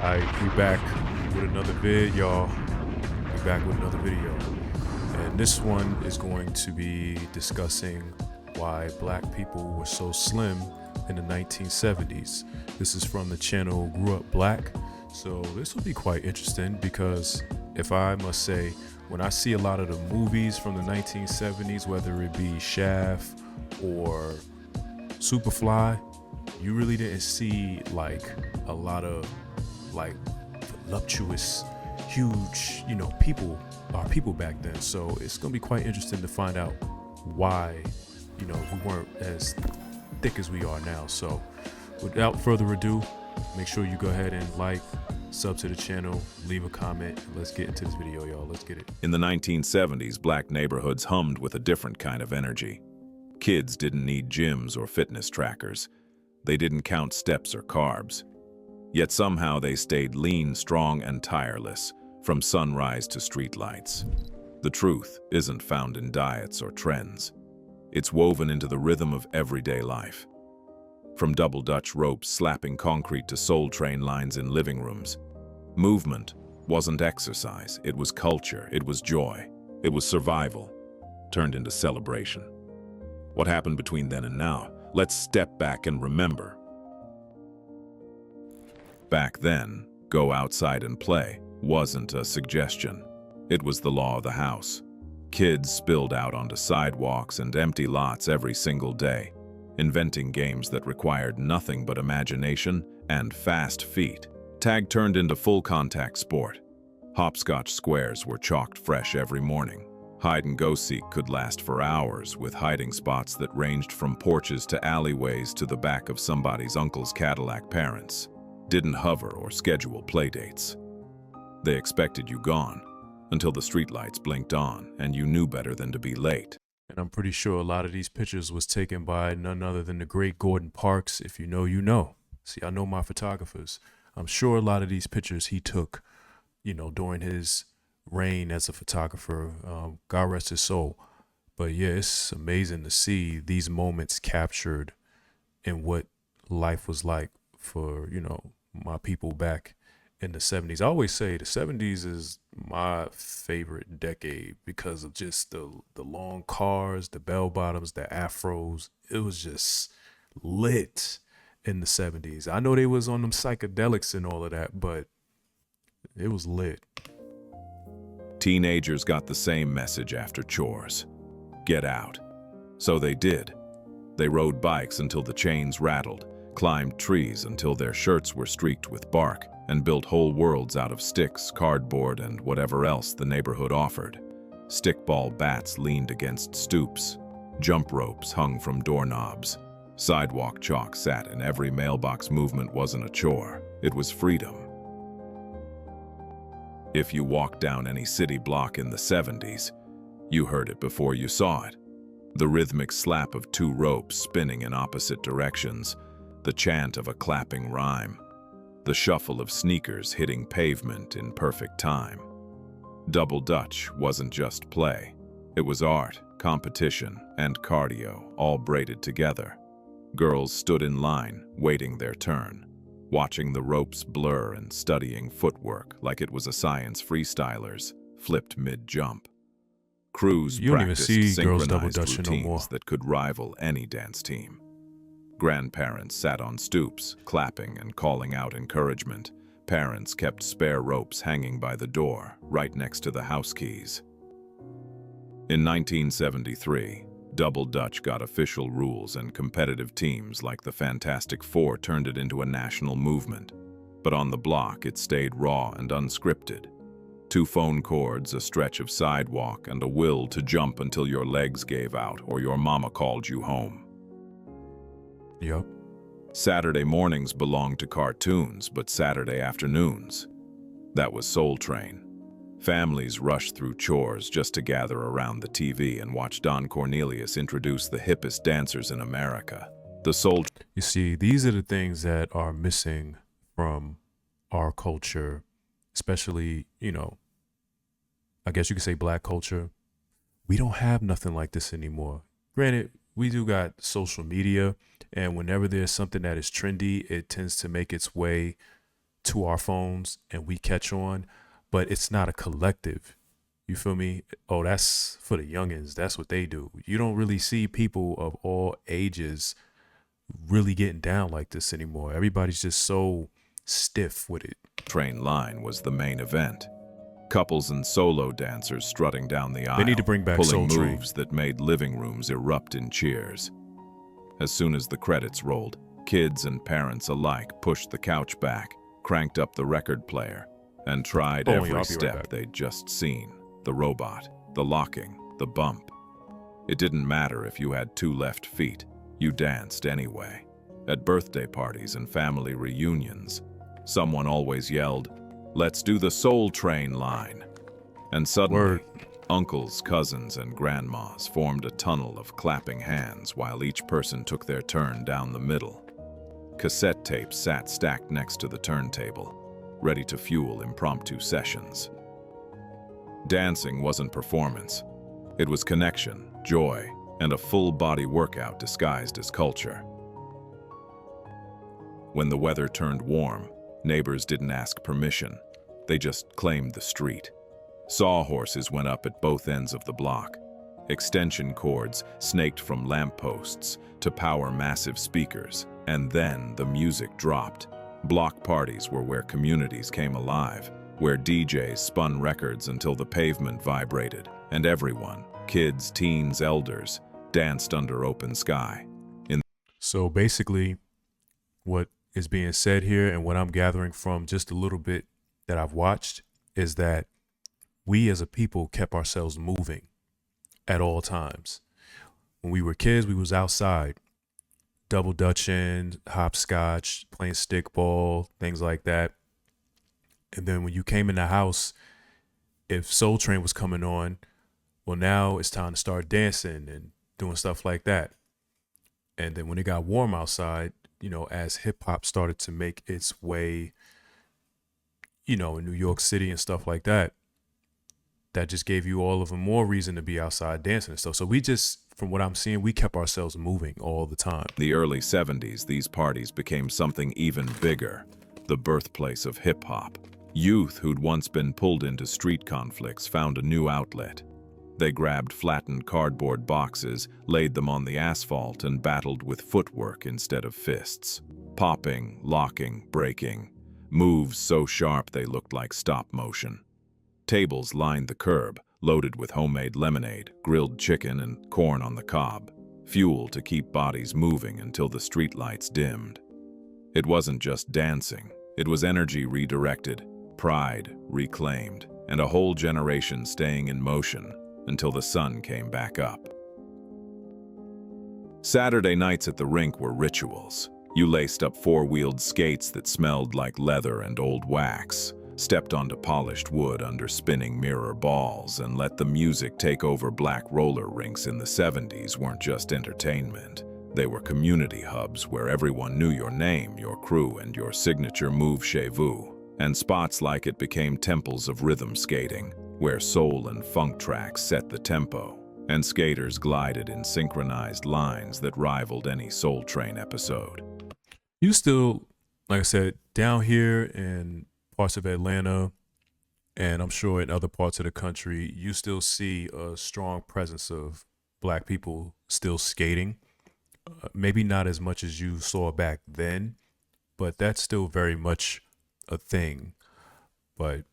Alright, we back with another vid, y'all. We back with another video. And this one is going to be discussing why black people were so slim in the 1970s. This is from the channel Grew Up Black. So this will be quite interesting because if I must say, when I see a lot of the movies from the 1970s, whether it be Shaft or Superfly, you really didn't see like a lot of like voluptuous, huge, people back then. So it's gonna be quite interesting to find out why, we weren't as thick as we are now. So without further ado, make sure you go ahead and like, sub to the channel, leave a comment. Let's get into this video, y'all. Let's get it. In the 1970s, black neighborhoods hummed with a different kind of energy. Kids didn't need gyms or fitness trackers. They didn't count steps or carbs. Yet somehow they stayed lean, strong, and tireless, from sunrise to streetlights. The truth isn't found in diets or trends. It's woven into the rhythm of everyday life. From double Dutch ropes slapping concrete to Soul Train lines in living rooms, movement wasn't exercise, it was culture, it was joy, it was survival, turned into celebration. What happened between then and now? Let's step back and remember. Back then, go outside and play wasn't a suggestion. It was the law of the house. Kids spilled out onto sidewalks and empty lots every single day, inventing games that required nothing but imagination and fast feet. Tag turned into full-contact sport. Hopscotch squares were chalked fresh every morning. Hide-and-go-seek could last for hours, with hiding spots that ranged from porches to alleyways to the back of somebody's uncle's Cadillac. Parents didn't hover or schedule playdates. They expected you gone until the streetlights blinked on and you knew better than to be late. And I'm pretty sure a lot of these pictures was taken by none other than the great Gordon Parks. If you know, you know. See, I know my photographers. I'm sure a lot of these pictures he took, during his reign as a photographer. God rest his soul. But yeah, it's amazing to see these moments captured in what life was like for, my people back in the 70s. I always say the 70s is my favorite decade because of just the long cars, the bell bottoms, the afros. It was just lit in the 70s. I know they was on them psychedelics and all of that, but it was lit. Teenagers got the same message after chores. Get out. So they did. They rode bikes until the chains rattled, climbed trees until their shirts were streaked with bark, and built whole worlds out of sticks, cardboard, and whatever else the neighborhood offered. Stickball bats leaned against stoops. Jump ropes hung from doorknobs. Sidewalk chalk sat in every mailbox. Movement wasn't a chore. It was freedom. If you walked down any city block in the 70s, you heard it before you saw it. The rhythmic slap of two ropes spinning in opposite directions, the chant of a clapping rhyme, the shuffle of sneakers hitting pavement in perfect time. Double Dutch wasn't just play. It was art, competition, and cardio, all braided together. Girls stood in line, waiting their turn, watching the ropes blur and studying footwork like it was a science. Freestylers flipped mid-jump. Crews practiced synchronized routines that could rival any dance team. Grandparents sat on stoops, clapping and calling out encouragement. Parents kept spare ropes hanging by the door, right next to the house keys. In 1973, Double Dutch got official rules, and competitive teams like the Fantastic Four turned it into a national movement. But on the block, it stayed raw and unscripted. 2 phone cords, a stretch of sidewalk, and a will to jump until your legs gave out or your mama called you home. Yup. Saturday mornings belonged to cartoons, but Saturday afternoons, that was Soul Train. Families rushed through chores just to gather around the TV and watch Don Cornelius introduce the hippest dancers in America. The Soul. You see, these are the things that are missing from our culture, especially, I guess you could say black culture. We don't have nothing like this anymore. Granted, we do got social media, and whenever there's something that is trendy, it tends to make its way to our phones and we catch on, but it's not a collective. You feel me? Oh, that's for the youngins. That's what they do. You don't really see people of all ages really getting down like this anymore. Everybody's just so stiff with it. Train line was the main event. Couples and solo dancers strutting down the aisle, They need to bring back pulling Soul Train. moves that made living rooms erupt in cheers. As soon as the credits rolled, kids and parents alike pushed the couch back, cranked up the record player, and tried Oh, yeah, every I'll be right step back. they'd just seen. The robot, the locking, the bump. It didn't matter if you had 2 left feet, you danced anyway. At birthday parties and family reunions, someone always yelled, "Let's do the Soul Train line." And suddenly, Word. uncles, cousins, and grandmas formed a tunnel of clapping hands while each person took their turn down the middle. Cassette tapes sat stacked next to the turntable, ready to fuel impromptu sessions. Dancing wasn't performance. It was connection, joy, and a full-body workout disguised as culture. When the weather turned warm, neighbors didn't ask permission. They just claimed the street. Sawhorses went up at both ends of the block. Extension cords snaked from lampposts to power massive speakers, and then the music dropped. Block parties were where communities came alive, where DJs spun records until the pavement vibrated, and everyone, kids, teens, elders, danced under open sky. So basically, what is being said here and what I'm gathering from just a little bit that I've watched is that we as a people kept ourselves moving at all times. When we were kids, we was outside, double dutching, hopscotch, playing stickball, things like that. And then when you came in the house, if Soul Train was coming on, well, now it's time to start dancing and doing stuff like that. And then when it got warm outside, you know, as hip hop started to make its way, you know, in New York City and stuff like that, that just gave you all of a more reason to be outside dancing and stuff. So we just, from what I'm seeing, we kept ourselves moving all the time. The early 70s, these parties became something even bigger, the birthplace of hip-hop. Youth who'd once been pulled into street conflicts found a new outlet. They grabbed flattened cardboard boxes, laid them on the asphalt, and battled with footwork instead of fists. Popping, locking, breaking. Moves so sharp they looked like stop motion. Tables lined the curb, loaded with homemade lemonade, grilled chicken, and corn on the cob. Fuel to keep bodies moving until the streetlights dimmed. It wasn't just dancing. It was energy redirected, pride reclaimed, and a whole generation staying in motion until the sun came back up. Saturday nights at the rink were rituals. You laced up 4-wheeled skates that smelled like leather and old wax, stepped onto polished wood under spinning mirror balls, and let the music take over. Black roller rinks in the 70s weren't just entertainment. They were community hubs where everyone knew your name, your crew, and your signature move chez vous. And spots like it became temples of rhythm skating, where soul and funk tracks set the tempo, and skaters glided in synchronized lines that rivaled any Soul Train episode. You still, like I said, down here in parts of Atlanta, and I'm sure in other parts of the country, you still see a strong presence of Black people still skating. Maybe not as much as you saw back then, but that's still very much a thing. But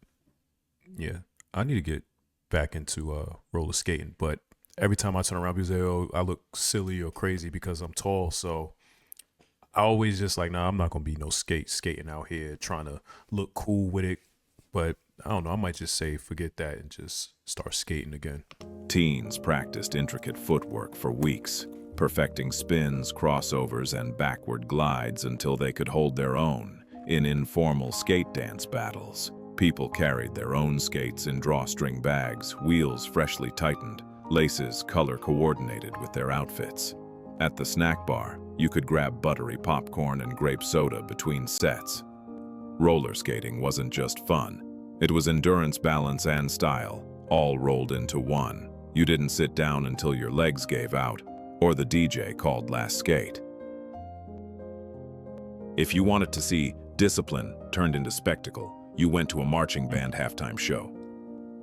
yeah, I need to get back into roller skating. But every time I turn around, people say, "Oh, I look silly or crazy because I'm tall." So I always just like, nah, I'm not gonna be no skating out here trying to look cool with it. But I don't know, I might just say forget that and just start skating again. Teens practiced intricate footwork for weeks, perfecting spins, crossovers, and backward glides until they could hold their own in informal skate dance battles. People carried their own skates in drawstring bags, wheels freshly tightened, laces color coordinated with their outfits. At the snack bar, you could grab buttery popcorn and grape soda between sets. Roller skating wasn't just fun. It was endurance, balance, and style, all rolled into one. You didn't sit down until your legs gave out, or the DJ called last skate. If you wanted to see Discipline turned into spectacle. You went to a marching band halftime show.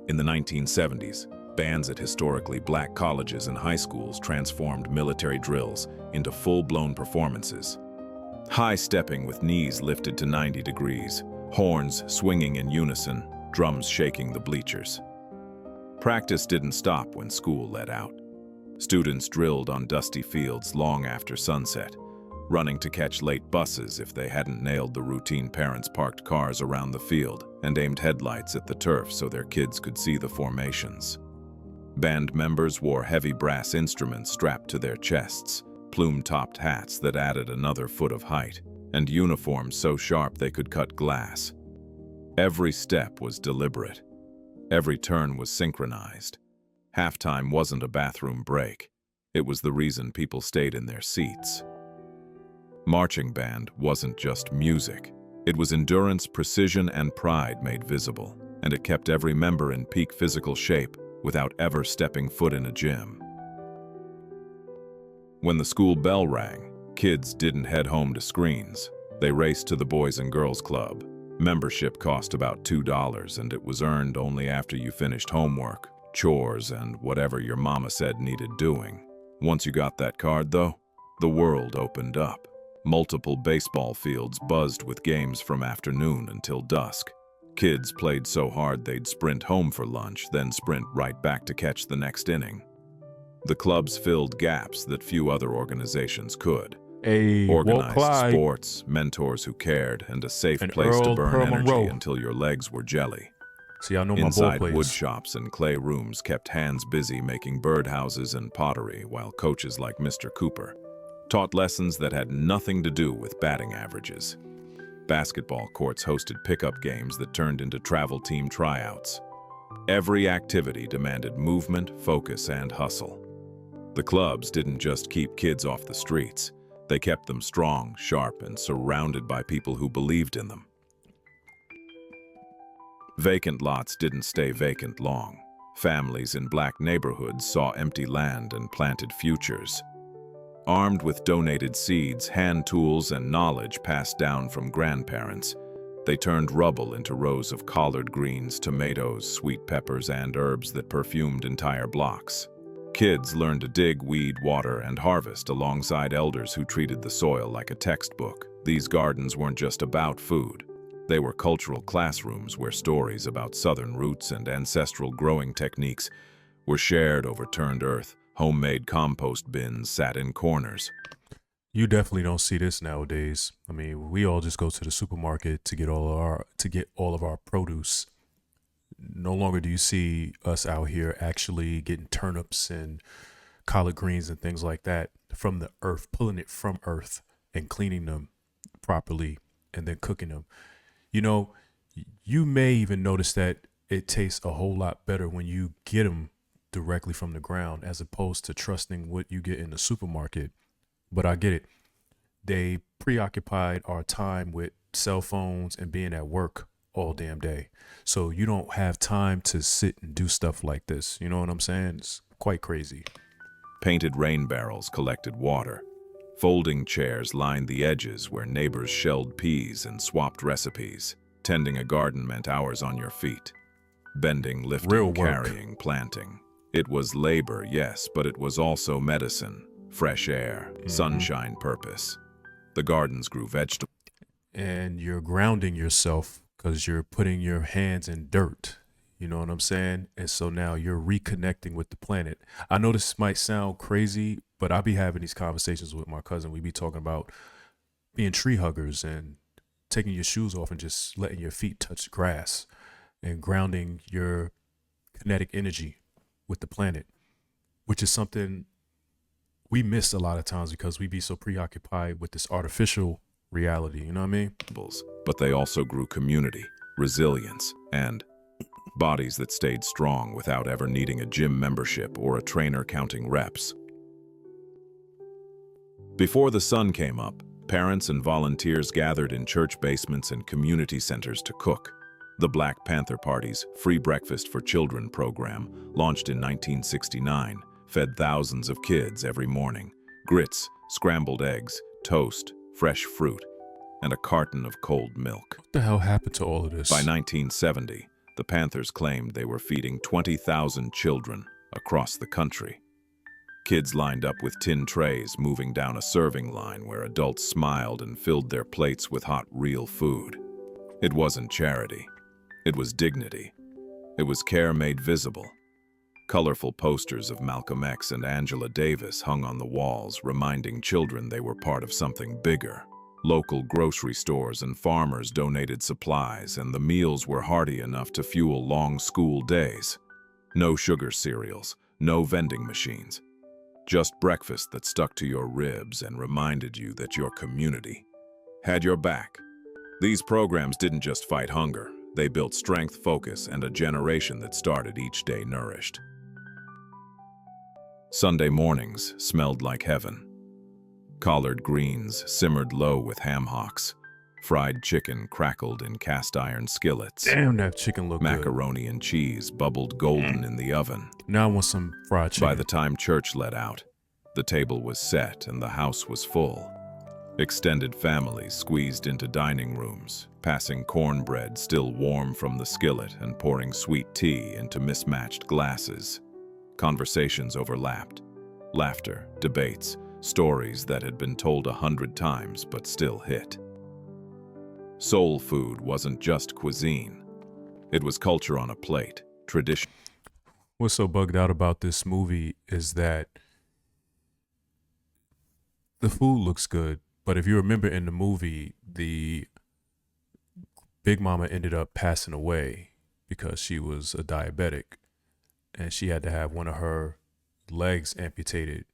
In the 1970s, bands at historically black colleges and high schools transformed military drills into full-blown performances. High-stepping with knees lifted to 90 degrees, horns swinging in unison, drums shaking the bleachers. Practice didn't stop when school let out. Students drilled on dusty fields long after sunset, running to catch late buses if they hadn't nailed the routine parents parked cars around the field and aimed headlights at the turf so their kids could see the formations. Band members wore heavy brass instruments strapped to their chests, plume-topped hats that added another foot of height, and uniforms so sharp they could cut glass. Every step was deliberate. Every turn was synchronized. Halftime wasn't a bathroom break. It was the reason people stayed in their seats. Marching band wasn't just music. It was endurance, precision, and pride made visible, and it kept every member in peak physical shape without ever stepping foot in a gym. When the school bell rang, kids didn't head home to screens. They raced to the Boys and Girls Club. Membership cost about $2, and it was earned only after you finished homework, chores, and whatever your mama said needed doing. Once you got that card, though, the world opened up. Multiple baseball fields buzzed with games from afternoon until dusk. Kids played so hard they'd sprint home for lunch, then sprint right back to catch the next inning. The clubs filled gaps that few other organizations could. Organized sports, mentors who cared, and a safe place to burn energy until your legs were jelly. See, I know my Inside ball plays. wood shops and clay rooms kept hands busy making birdhouses and pottery, while coaches like Mr. Cooper taught lessons that had nothing to do with batting averages. Basketball courts hosted pickup games that turned into travel team tryouts. Every activity demanded movement, focus, and hustle. The clubs didn't just keep kids off the streets. They kept them strong, sharp, and surrounded by people who believed in them. Vacant lots didn't stay vacant long. Families in black neighborhoods saw empty land and planted futures. Armed with donated seeds, hand tools, and knowledge passed down from grandparents, they turned rubble into rows of collard greens, tomatoes, sweet peppers, and herbs that perfumed entire blocks. Kids learned to dig, weed, water, and harvest alongside elders who treated the soil like a textbook. These gardens weren't just about food. They were cultural classrooms where stories about southern roots and ancestral growing techniques were shared over turned earth. Homemade compost bins sat in corners. You definitely don't see this nowadays. I mean, we all just go to the supermarket to get all of our produce. No longer do you see us out here actually getting turnips and collard greens and things like that from the earth, pulling it from earth and cleaning them properly and then cooking them. You know, you may even notice that it tastes a whole lot better when you get them directly from the ground as opposed to trusting what you get in the supermarket. But I get it. They preoccupied our time with cell phones and being at work all damn day. So you don't have time to sit and do stuff like this. You know what I'm saying? It's quite crazy. Painted rain barrels collected water. Folding chairs lined the edges where neighbors shelled peas and swapped recipes. Tending a garden meant hours on your feet. Bending, lifting, carrying, planting. It was labor, yes, but it was also medicine, fresh air, sunshine, purpose. The gardens grew vegetables. And you're grounding yourself because you're putting your hands in dirt. You know what I'm saying? And so now you're reconnecting with the planet. I know this might sound crazy, but I'll be having these conversations with my cousin. We be talking about being tree huggers and taking your shoes off and just letting your feet touch grass and grounding your kinetic energy with the planet, which is something we miss a lot of times because we be so preoccupied with this artificial reality. You know what I mean? But they also grew community, resilience, and bodies that stayed strong without ever needing a gym membership or a trainer counting reps. Before the sun came up, parents and volunteers gathered in church basements and community centers to cook. The Black Panther Party's Free Breakfast for Children program, launched in 1969, fed thousands of kids every morning. Grits, scrambled eggs, toast, fresh fruit. and a carton of cold milk. What the hell happened to all of this? By 1970, the Panthers claimed they were feeding 20,000 children across the country. Kids lined up with tin trays moving down a serving line where adults smiled and filled their plates with hot, real food. It wasn't charity. It was dignity. It was care made visible. Colorful posters of Malcolm X and Angela Davis hung on the walls, reminding children they were part of something bigger. Local grocery stores and farmers donated supplies, and the meals were hearty enough to fuel long school days. No sugar cereals, no vending machines. Just breakfast that stuck to your ribs and reminded you that your community had your back. These programs didn't just fight hunger. They built strength, focus, and a generation that started each day nourished. Sunday mornings smelled like heaven. Collard greens simmered low with ham hocks. Fried chicken crackled in cast-iron skillets. Damn, that chicken looked good. Macaroni and cheese bubbled golden in the oven. Now I want some fried chicken. By the time church let out, the table was set and the house was full. Extended families squeezed into dining rooms, passing cornbread still warm from the skillet and pouring sweet tea into mismatched glasses. Conversations overlapped. Laughter, debates, stories that had been told 100 times but still hit. Soul food wasn't just cuisine. It was culture on a plate, tradition. What's so bugged out about this movie is that the food looks good, but if you remember in the movie, the Big Mama ended up passing away because she was a diabetic and she had to have one of her legs amputated.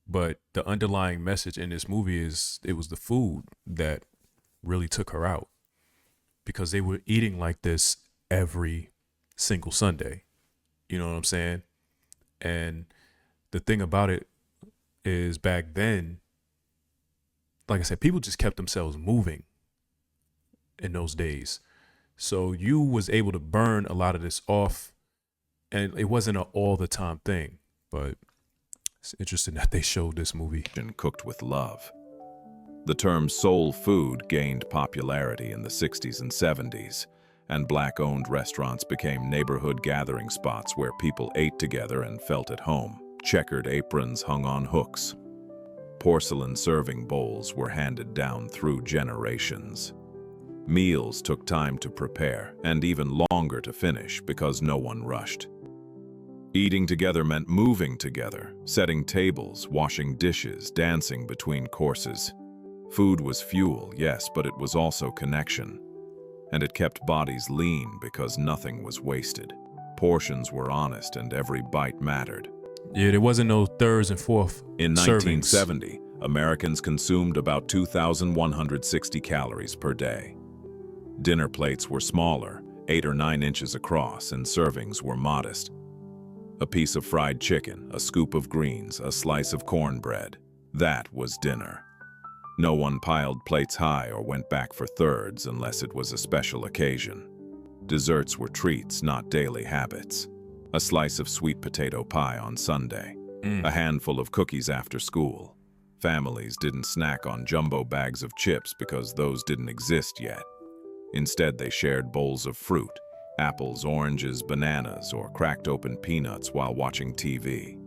But the underlying message in this movie is it was the food that really took her out, because they were eating like this every single Sunday. You know what I'm saying? And the thing about it is back then, like I said, people just kept themselves moving in those days. So you was able to burn a lot of this off, and it wasn't an all the time thing. But it's interesting that they showed this movie. Cooked with love. The term soul food gained popularity in the 60s and 70s, and Black-owned restaurants became neighborhood gathering spots where people ate together and felt at home. Checkered aprons hung on hooks. Porcelain serving bowls were handed down through generations. Meals took time to prepare and even longer to finish because no one rushed. Eating together meant moving together, setting tables, washing dishes, dancing between courses. Food was fuel, yes, but it was also connection. And it kept bodies lean because nothing was wasted. Portions were honest and every bite mattered. Yeah, there wasn't no thirds and fourth In servings. 1970, Americans consumed about 2,160 calories per day. Dinner plates were smaller, 8 or 9 inches across, and servings were modest. A piece of fried chicken, a scoop of greens, a slice of cornbread. That was dinner. No one piled plates high or went back for thirds unless it was a special occasion. Desserts were treats, not daily habits. A slice of sweet potato pie on Sunday. A handful of cookies after school. Families didn't snack on jumbo bags of chips because those didn't exist yet. Instead, they shared bowls of fruit, apples, oranges, bananas, or cracked open peanuts while watching TV.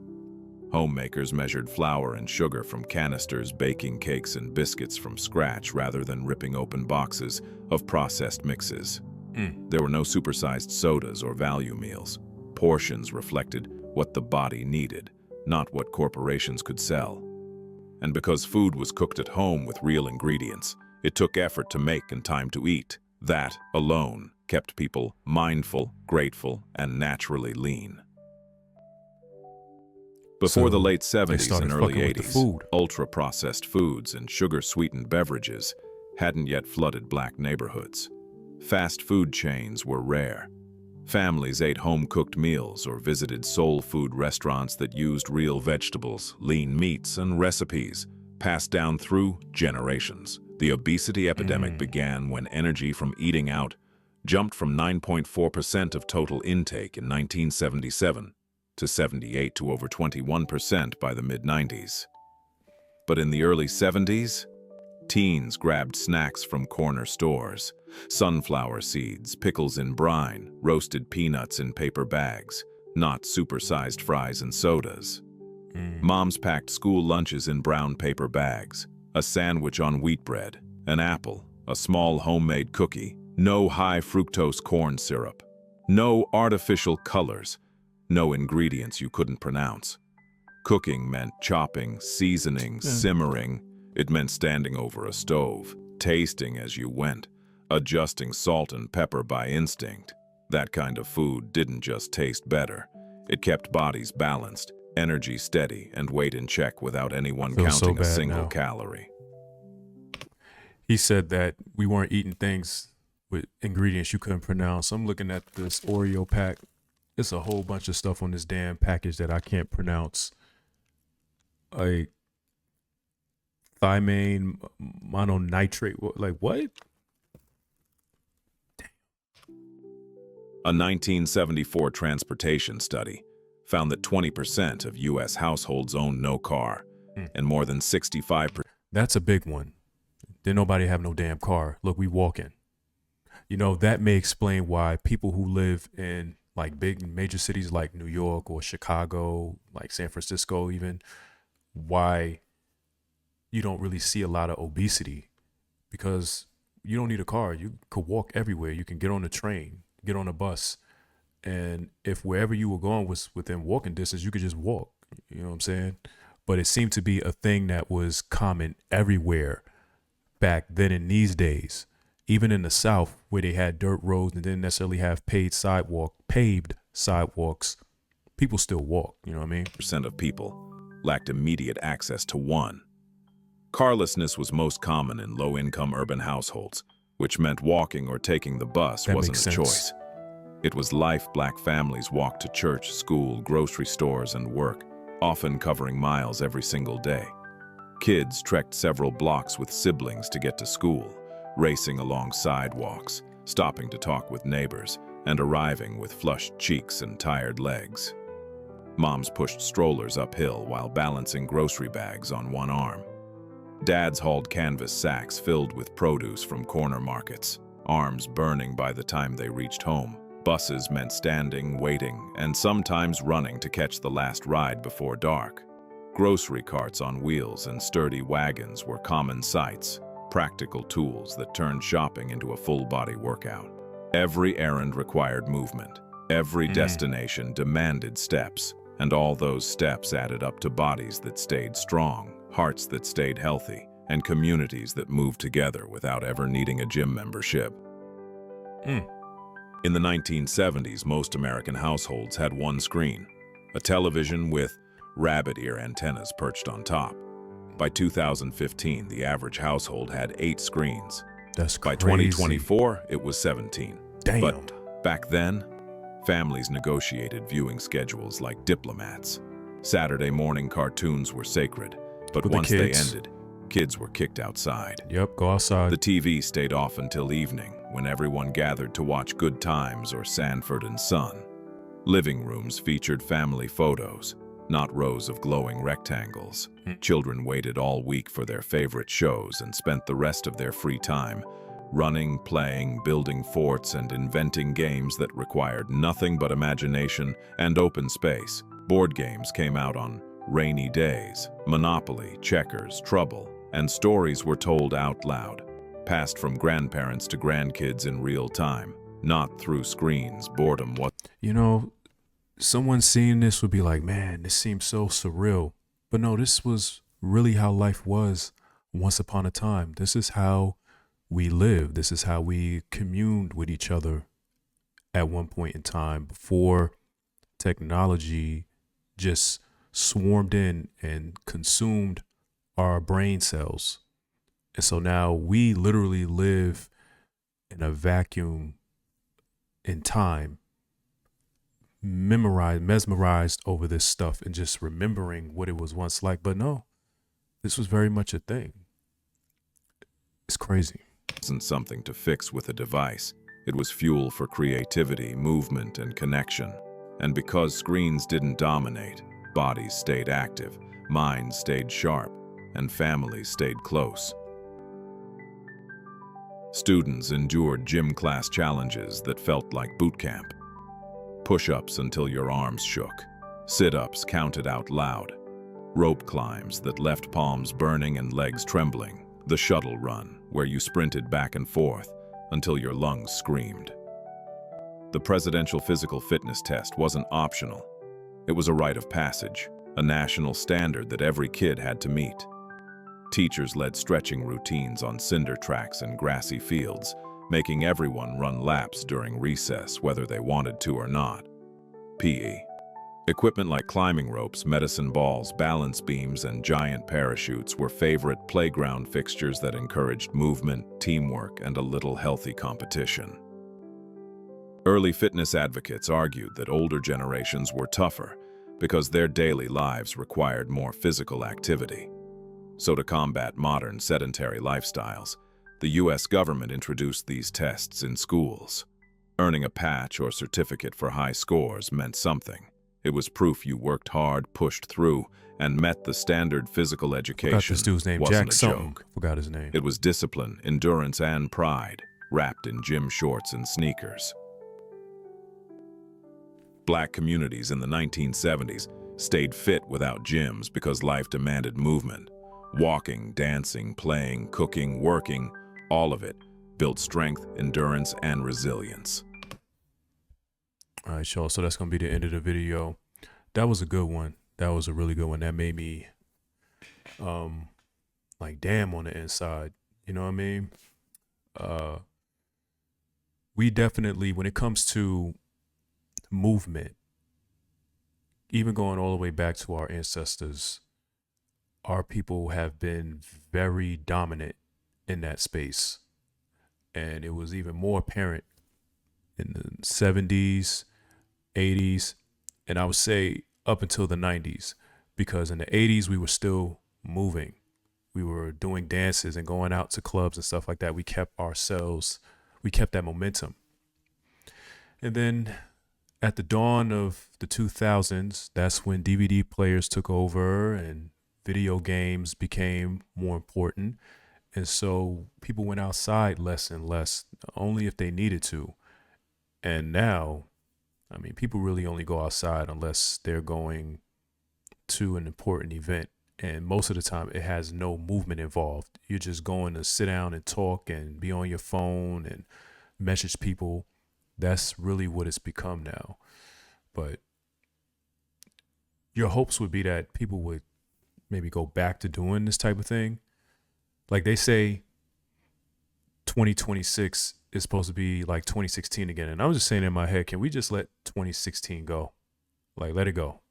Homemakers measured flour and sugar from canisters, baking cakes and biscuits from scratch rather than ripping open boxes of processed mixes. There were no supersized sodas or value meals. Portions reflected what the body needed, not what corporations could sell. And because food was cooked at home with real ingredients, it took effort to make and time to eat. That alone kept people mindful, grateful, and naturally lean. Before the late 70s and early 80s, ultra-processed foods and sugar-sweetened beverages hadn't yet flooded black neighborhoods. Fast food chains were rare. Families ate home-cooked meals or visited soul food restaurants that used real vegetables, lean meats, and recipes passed down through generations. The obesity epidemic began when energy from eating out jumped from 9.4% of total intake in 1977 to 78 to over 21% by the mid-90s. But in the early 70s, Teens grabbed snacks from corner stores. Sunflower seeds, pickles in brine, roasted peanuts in paper bags, not supersized fries and sodas. Moms packed school lunches in brown paper bags, a sandwich on wheat bread, an apple, a small homemade cookie, no high fructose corn syrup, no artificial colors, no ingredients you couldn't pronounce. Cooking meant chopping, seasoning, simmering. It meant standing over a stove, tasting as you went, adjusting salt and pepper by instinct. That kind of food didn't just taste better. It kept bodies balanced, energy steady, and weight in check without anyone counting a single calorie. He said that we weren't eating things with ingredients you couldn't pronounce. I'm looking at this Oreo pack. It's a whole bunch of stuff on this damn package that I can't pronounce. Like thiamine mononitrate. Like what? A 1974 transportation study found that 20% of U.S. households own no car, and more than 65%. That's a big one. Didn't nobody have no damn car. Look, we walking. You know, that may explain why people who live in like big major cities like New York or Chicago, like San Francisco even, why you don't really see a lot of obesity, because you don't need a car. You could walk everywhere. You can get on a train, get on a bus. And if wherever you were going was within walking distance, you could just walk. You know what I'm saying? But it seemed to be a thing that was common everywhere back then in these days. Even in the South, where they had dirt roads and didn't necessarily have paved sidewalks, people still walk. You know what I mean? Percent of people lacked immediate access to one. Carlessness was most common in low-income urban households, which meant walking or taking the bus wasn't a choice. It was life. Black families walked to church, school, grocery stores, and work, often covering miles every single day. Kids trekked several blocks with siblings to get to school, racing along sidewalks, stopping to talk with neighbors, and arriving with flushed cheeks and tired legs. Moms pushed strollers uphill while balancing grocery bags on one arm. Dads hauled canvas sacks filled with produce from corner markets, arms burning by the time they reached home. Buses meant standing, waiting, and sometimes running to catch the last ride before dark. Grocery carts on wheels and sturdy wagons were common sights, practical tools that turned shopping into a full-body workout. Every errand required movement. Every destination demanded steps, and all those steps added up to bodies that stayed strong, hearts that stayed healthy, and communities that moved together without ever needing a gym membership. In the 1970s, most American households had one screen, a television with rabbit ear antennas perched on top. By 2015, the average household had 8 screens. That's By crazy. 2024, it was 17. Damn. But back then, families negotiated viewing schedules like diplomats. Saturday morning cartoons were sacred, but With the once they kids. ended, kids were kicked outside. Yep, go outside. The TV stayed off until evening, when everyone gathered to watch Good Times or Sanford and Son. Living rooms featured family photos, not rows of glowing rectangles. Children waited all week for their favorite shows and spent the rest of their free time running, playing, building forts, and inventing games that required nothing but imagination and open space. Board games came out on rainy days, Monopoly, checkers, Trouble, and stories were told out loud, passed from grandparents to grandkids in real time, not through screens. Boredom was... You know, someone seeing this would be like, man, this seems so surreal. But no, this was really how life was once upon a time. This is how we lived. This is how we communed with each other at one point in time before technology just swarmed in and consumed our brain cells. And so now we literally live in a vacuum in time, mesmerized over this stuff and just remembering what it was once like. But no, this was very much a thing. It's crazy. Wasn't something to fix with a device. It was fuel for creativity, movement, and connection. And because screens didn't dominate, bodies stayed active, minds stayed sharp, and families stayed close. Students endured gym class challenges that felt like boot camp. Push-ups until your arms shook. Sit-ups counted out loud. Rope climbs that left palms burning and legs trembling. The shuttle run, where you sprinted back and forth until your lungs screamed. The presidential physical fitness test wasn't optional. It was a rite of passage, a national standard that every kid had to meet. Teachers led stretching routines on cinder tracks and grassy fields, making everyone run laps during recess whether they wanted to or not. PE. Equipment like climbing ropes, medicine balls, balance beams, and giant parachutes were favorite playground fixtures that encouraged movement, teamwork, and a little healthy competition. Early fitness advocates argued that older generations were tougher because their daily lives required more physical activity. So to combat modern sedentary lifestyles, the U.S. government introduced these tests in schools. Earning a patch or certificate for high scores meant something. It was proof you worked hard, pushed through, and met the standard physical education. Forgot this dude's name, wasn't Jack a something. joke. Forgot his name. It was discipline, endurance, and pride, wrapped in gym shorts and sneakers. Black communities in the 1970s stayed fit without gyms because life demanded movement. Walking, dancing, playing, cooking, working, all of it built strength, endurance, and resilience. All right, y'all. So that's going to be the end of the video. That was a good one. That was a really good one. That made me, like, damn on the inside. You know what I mean? We definitely, when it comes to movement, even going all the way back to our ancestors, our people have been very dominant in that space. And it was even more apparent in the 70s, 80s, and I would say up until the 90s, because in the 80s we were still moving. We were doing dances and going out to clubs and stuff like that. We kept that momentum. And then at the dawn of the 2000s, that's when DVD players took over and video games became more important. And so people went outside less and less, only if they needed to. And now, I mean, people really only go outside unless they're going to an important event. And most of the time it has no movement involved. You're just going to sit down and talk and be on your phone and message people. That's really what it's become now. But your hopes would be that people would maybe go back to doing this type of thing. Like they say 2026 is supposed to be like 2016 again. And I was just saying in my head, can we just let 2016 go? Like, let it go.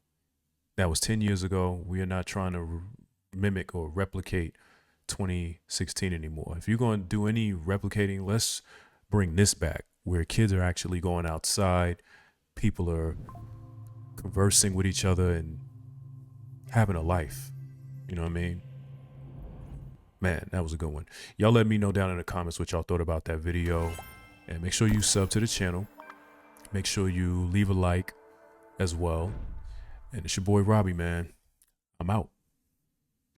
That was 10 years ago. We are not trying to mimic or replicate 2016 anymore. If you're going to do any replicating, let's bring this back where kids are actually going outside. People are conversing with each other and having a life. You know what I mean? Man, that was a good one. Y'all let me know down in the comments what y'all thought about that video. And make sure you sub to the channel. Make sure you leave a like as well. And it's your boy Robbie, man. I'm out.